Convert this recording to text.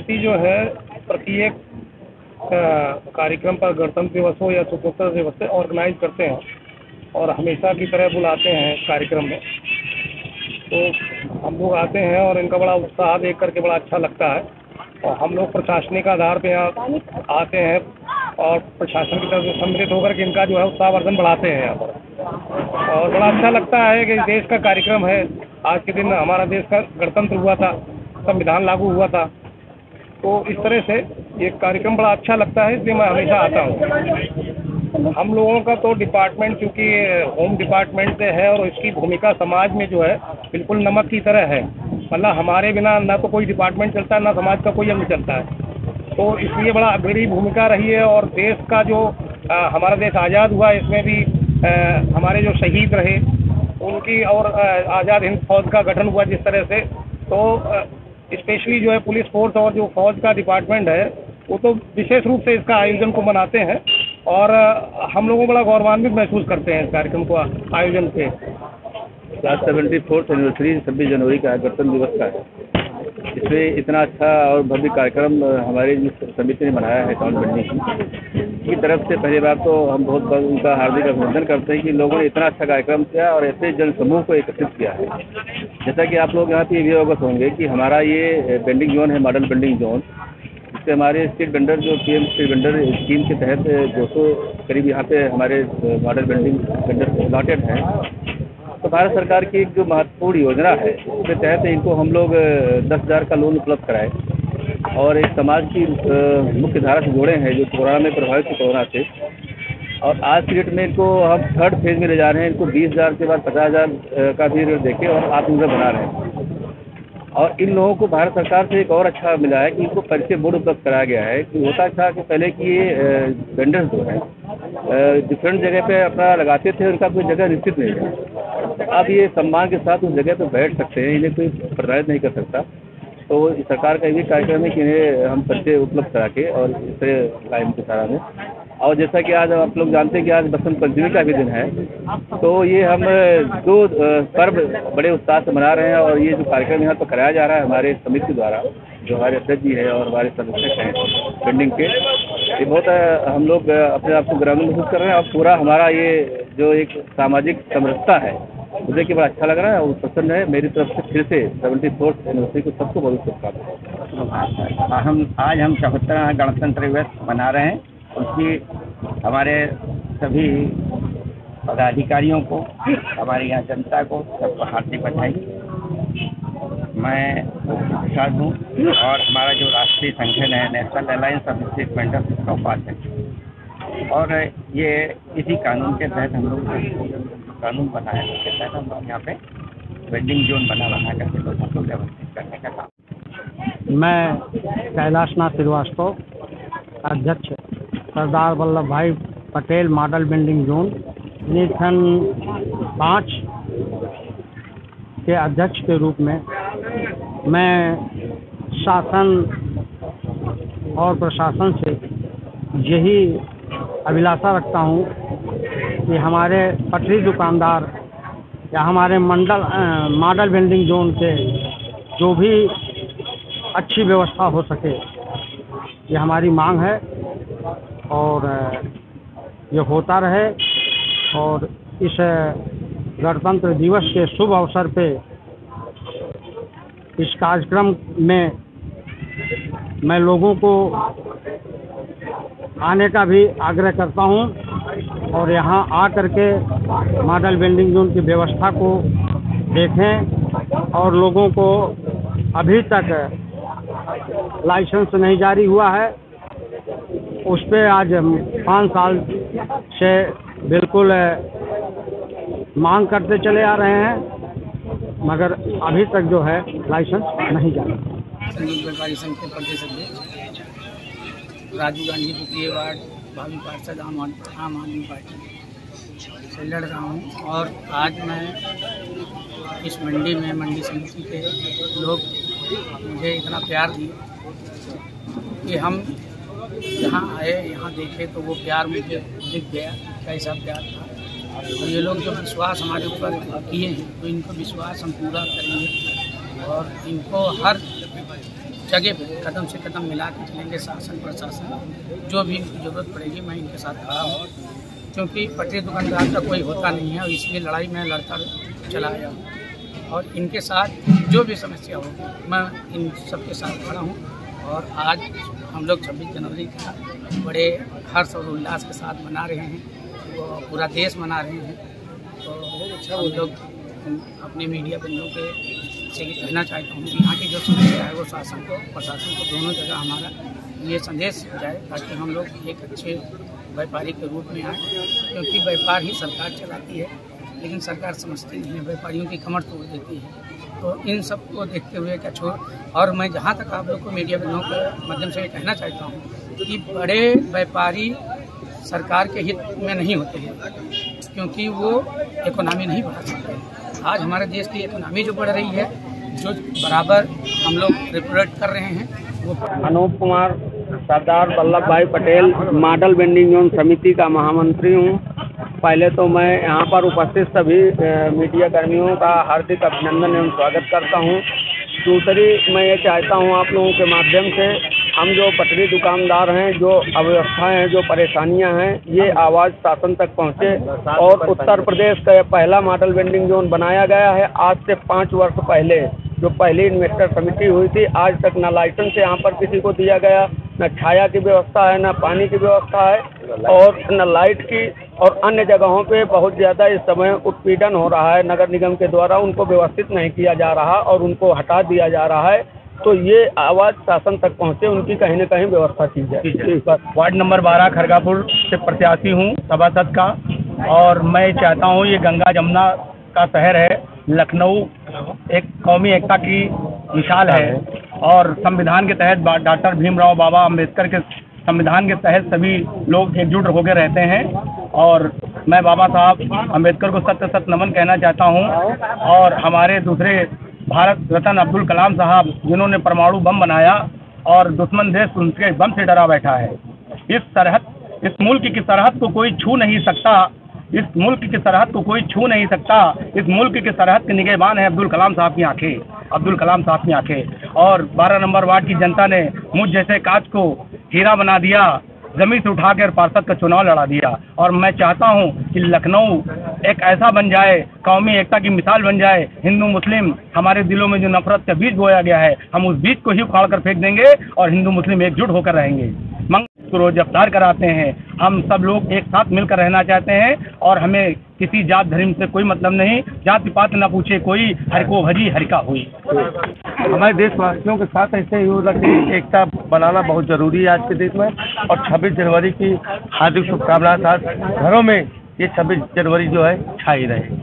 समिति जो है प्रत्येक कार्यक्रम पर गणतंत्र दिवस हो या स्वतंत्रता दिवस से ऑर्गेनाइज करते हैं और हमेशा की तरह बुलाते हैं कार्यक्रम में। तो हम लोग आते हैं और इनका बड़ा उत्साह देख करके बड़ा अच्छा लगता है। और हम लोग प्रशासनिक आधार पे यहाँ आते हैं और प्रशासन की तरफ से सम्मिलित होकर के इनका जो है उत्साहवर्धन बढ़ाते हैं यहाँ पर। और बड़ा अच्छा लगता है कि देश का कार्यक्रम है। आज के दिन हमारा देश का गणतंत्र हुआ था, संविधान लागू हुआ था। तो इस तरह से ये कार्यक्रम बड़ा अच्छा लगता है, इसलिए मैं हमेशा आता हूँ। हम लोगों का तो डिपार्टमेंट चूँकि होम डिपार्टमेंट से है और इसकी भूमिका समाज में जो है बिल्कुल नमक की तरह है। मतलब हमारे बिना ना तो कोई डिपार्टमेंट चलता है, ना समाज का कोई अंग चलता है। तो इसलिए बड़ा बड़ी भूमिका रही है। और देश का जो हमारा देश आज़ाद हुआ, इसमें भी हमारे जो शहीद रहे उनकी और आज़ाद हिंद फौज का गठन हुआ जिस तरह से, तो स्पेशली जो है पुलिस फोर्स और जो फौज का डिपार्टमेंट है वो तो विशेष रूप से इसका आयोजन को मनाते हैं। और हम लोगों बड़ा गौरवान्वित महसूस करते हैं इस कार्यक्रम को आयोजन से। 74th एनिवर्सरी 26 जनवरी का गणतंत्र दिवस का है। इसमें इतना अच्छा और भव्य कार्यक्रम हमारी समिति ने बनाया है टाउन बिल्डिंग की तरफ से। पहली बार तो हम बहुत उनका हार्दिक अभिनंदन करते हैं कि लोगों ने इतना अच्छा कार्यक्रम किया और ऐसे जन समूह को एकत्रित किया है। जैसा कि आप लोग यहाँ पे भी अवगत होंगे कि हमारा ये बिल्डिंग जोन है, मॉडल बिल्डिंग जोन। इससे हमारे स्ट्रीट वेंडर जो पीएम स्ट्रीट वेंडर स्कीम के तहत 200 करीब यहाँ पे हमारे मॉडल बिल्डिंग वेंडर अलॉटेड हैं। तो भारत सरकार की एक जो महत्वपूर्ण योजना है उसके तहत इनको हम लोग 10,000 का लोन उपलब्ध कराए और एक समाज की मुख्य धारा से जोड़े हैं जो कोरोना में प्रभावित थे कोरोना से। और आज की डेट में इनको हम 3rd फेज में ले जा रहे हैं। इनको 20,000 के बाद 50,000 का भी ऋण देके और आत्मनिर्भर बना रहे हैं। और इन लोगों को भारत सरकार से एक और अच्छा मिला है कि इनको परिचय बोर्ड उपलब्ध कराया गया है। कि होता था कि पहले की ये वेंडर्स जो हैं डिफरेंट जगह पे अपना लगाते थे, उनका कोई जगह निश्चित नहीं है। अब ये सम्मान के साथ उस जगह पे बैठ सकते हैं, इन्हें कोई प्रताड़ित नहीं कर सकता। तो सरकार का ये कार्यक्रम है कि इन्हें हम परिचय उपलब्ध करा के और इस तरह लाइन की धारा में। और जैसा कि आज आप लोग जानते हैं कि आज बसंत पंचमी का भी दिन है, तो ये हम 2 पर्व बड़े उत्साह से मना रहे हैं। और ये जो कार्यक्रम यहाँ पर कराया जा रहा है हमारे समिति द्वारा, जो हमारे अध्यक्ष जी है और हमारे सदस्य हैं बिल्डिंग के, ये बहुत हम लोग अपने आप को गौरवान्वित महसूस कर रहे हैं। और पूरा हमारा ये जो एक सामाजिक समरसता है मुझे कि बड़ा अच्छा लग रहा है और प्रसन्न है। मेरी तरफ से फिर से 74th एनिवर्सरी को सबको बहुत शुभकामनाएं। आज हम 74वां गणतंत्र दिवस मना रहे हैं। उसकी हमारे सभी पदाधिकारियों को, हमारे यहाँ जनता को, सबको हार्दिक बधाई। मैं प्रसाद हूँ और हमारा जो राष्ट्रीय संगठन है national alliance of street vendors, उसका उपाध्यक्ष। और ये इसी कानून के तहत हम लोग कानून बनाया, उसके तहत हम लोग यहाँ पे वेंडिंग जोन बना करके लोगों को व्यवस्थित करने का काम। मैं कैलाशनाथ श्रीवास्तव, अध्यक्ष सरदार वल्लभ भाई पटेल मॉडल बिल्डिंग जोन निरीक्षण 5 के अध्यक्ष के रूप में मैं शासन और प्रशासन से यही अभिलाषा रखता हूँ कि हमारे पटरी दुकानदार या हमारे मॉडल बिल्डिंग जोन के जो भी अच्छी व्यवस्था हो सके, ये हमारी मांग है और ये होता रहे। और इस गणतंत्र दिवस के शुभ अवसर पे इस कार्यक्रम में मैं लोगों को आने का भी आग्रह करता हूं और यहाँ आकर के मॉडल बिल्डिंग जोन की व्यवस्था को देखें। और लोगों को अभी तक लाइसेंस नहीं जारी हुआ है, उस पर आज 5 साल से बिल्कुल मांग करते चले आ रहे हैं, मगर अभी तक जो है लाइसेंस नहीं जारी। संयुक्त व्यापारी संघ के प्रदेश अध्यक्ष राजू गांधी द्वितीय वार्ड भावी पार्षद आम आदमी पार्टी से लड़ रहा हूँ। और आज मैं इस मंडी में मंडी समिति के लोग मुझे इतना प्यार दिए कि हम यहाँ आए, यहाँ देखे तो वो प्यार मुझे दिख गया कैसा प्यार था। और ये लोग जो विश्वास हमारे ऊपर किए हैं तो इनको विश्वास हम पूरा करेंगे और इनको हर जगह पे कदम से कदम मिला के चलेंगे। शासन प्रशासन जो भी इनकी ज़रूरत पड़ेगी मैं इनके साथ खड़ा हूँ, क्योंकि पटरी दुकानदार का कोई होता नहीं है और इसलिए लड़ाई में लड़ता चला आया हूँ और इनके साथ जो भी समस्या होगी मैं इन सबके साथ खड़ा हूँ। और आज हम लोग 26 जनवरी का बड़े हर्ष और उल्लास के साथ मना रहे हैं, वो पूरा देश मना रहे हैं। तो हम लोग अपने मीडिया बंधुओं के से कहना चाहता हूँ कि यहाँ की जो समस्या है वो शासन को प्रशासन को दोनों जगह हमारा ये संदेश जाए, ताकि हम लोग एक अच्छे व्यापारी के रूप में आए, क्योंकि व्यापार ही सरकार चलाती है, लेकिन सरकार समझती नहीं है, व्यापारियों की कमर तोड़ देती है। तो इन सब को देखते हुए क्या छोड़, और मैं जहाँ तक आप लोग को मीडिया बंधुओं के माध्यम से कहना चाहता हूँ कि बड़े व्यापारी सरकार के हित में नहीं होते हैं, क्योंकि वो इकोनॉमी नहीं बढ़ा सकते। आज हमारे देश की इकोनॉमी जो बढ़ रही है, जो बराबर हम लोग रिप्रेजेंट कर रहे हैं, वो अनूप कुमार, सरदार वल्लभ भाई पटेल मॉडल वेंडिंग जोन समिति का महामंत्री हूँ। पहले तो मैं यहाँ पर उपस्थित सभी मीडिया कर्मियों का हार्दिक अभिनंदन एवं स्वागत करता हूँ। दूसरी मैं ये चाहता हूँ आप लोगों के माध्यम से, हम जो पटरी दुकानदार हैं, जो अव्यवस्थाएं हैं, जो परेशानियां हैं, ये आवाज़ शासन तक पहुँचे। और उत्तर प्रदेश का पहला मॉडल वेंडिंग जोन बनाया गया है। आज से 5 वर्ष पहले जो पहली इन्वेस्टर समिति हुई थी, आज तक न लाइसेंस यहाँ पर किसी को दिया गया, न छाया की व्यवस्था है, न पानी की व्यवस्था है, और न लाइट की। और अन्य जगहों पे बहुत ज़्यादा इस समय उत्पीड़न हो रहा है, नगर निगम के द्वारा उनको व्यवस्थित नहीं किया जा रहा और उनको हटा दिया जा रहा है। तो ये आवाज़ शासन तक पहुँचे, उनकी कहीं न कहीं व्यवस्था की जाए। वार्ड नंबर 12 खरगापुर से प्रत्याशी हूँ सभासद का, और मैं चाहता हूँ ये गंगा जमुना का शहर है। लखनऊ एक कौमी एकता की मिसाल है, और संविधान के तहत डॉक्टर भीमराव बाबा अम्बेडकर के संविधान के तहत सभी लोग एकजुट होकर रहते हैं। और मैं बाबा साहब अम्बेडकर को सत नमन कहना चाहता हूँ। और हमारे दूसरे भारत रत्न अब्दुल कलाम साहब, जिन्होंने परमाणु बम बनाया और दुश्मन देश उनके बम से डरा बैठा है। इस मुल्क की सरहद को कोई छू नहीं सकता, इस मुल्क की सरहद को कोई छू नहीं सकता। इस मुल्क की सरहद के निगहबान है अब्दुल कलाम साहब की आंखें, अब्दुल कलाम साहब की आंखें। और 12 नंबर वार्ड की जनता ने मुझ जैसे कांच को हीरा बना दिया, जमीन से उठाकर पार्षद का चुनाव लड़ा दिया। और मैं चाहता हूं कि लखनऊ एक ऐसा बन जाए, कौमी एकता की मिसाल बन जाए। हिंदू मुस्लिम हमारे दिलों में जो नफरत का बीज बोया गया है, हम उस बीज को ही उखाड़ कर फेंक देंगे और हिंदू मुस्लिम एकजुट होकर रहेंगे। को रोज अवतार कराते हैं। हम सब लोग एक साथ मिलकर रहना चाहते हैं, और हमें किसी जात धर्म से कोई मतलब नहीं। जाति पात न पूछे कोई, हर को भजी हर का हुई। हमारे देशवासियों के साथ ऐसे ही रखी एकता बनाना बहुत ज़रूरी है आज के देश में। और 26 जनवरी की हार्दिक शुभकामनाएं साथ घरों में ये 26 जनवरी जो है छाई रहे।